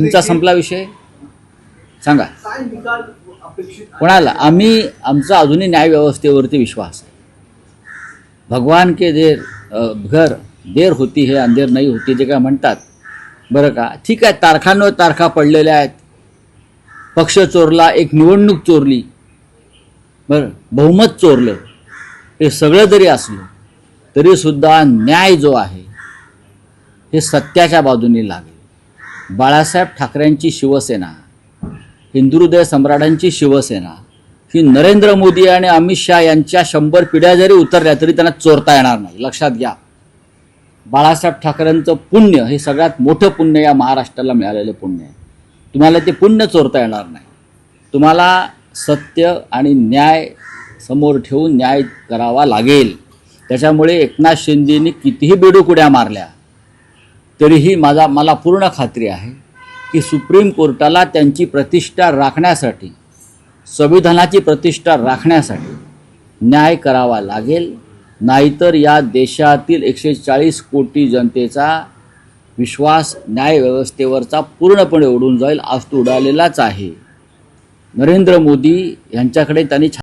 तुमचा संपला विषय सांगा काय निकाल अपेक्षित आहे? कोणाला आमचा अजूनही न्याय व्यवस्थेवरती विश्वास आहे. भगवान के घर देर होती है अंधेर नाही होती जे काय म्हणतात बरं का. ठीक आहे, तारखांवर तारखा पडलेल्या आहेत. पक्ष चोरला, एक निवडणूक चोरली, बरं बहुमत चोरलं, हे सगळं जरी असलं तरीसुद्धा न्याय जो आहे हे सत्याच्या बाजूने लागेल. बाळासाहेब ठाकरेंची शिवसेना, हिंदुहृदय सम्राटांची शिवसेना ही नरेंद्र मोदी आणि अमित शहा यांच्या 100 पिढ्या जरी उतरल्या तरी त्यांना चोरता येणार नाही. लक्षात घ्या. बाळासाहेब ठाकरेंचं पुण्य हे सगळ्यात मोठं पुण्य या महाराष्ट्राला मिळालेलं पुण्य आहे. तुम्हाला ते पुण्य चोरता येणार नाही. तुम्हाला सत्य आणि न्याय समोर ठेवून न्याय करावा लागेल. त्याच्यामुळे एकनाथ शिंदेंनी कितीही बेडूकुड्या मारल्या तरीही मला पूर्ण खात्री आहे की सुप्रीम कोर्टाला त्यांची प्रतिष्ठा राखण्यासाठी, संविधानाची प्रतिष्ठा राखण्यासाठी न्याय करावा लागेल. नाहीतर या देशातील 140 कोटी जनतेचा विश्वास न्यायव्यवस्थेवरचा पूर्णपणे उडून जाईल. आज तो उडालेलाच आहे. नरेंद्र मोदी यांच्याकडे त्यांनी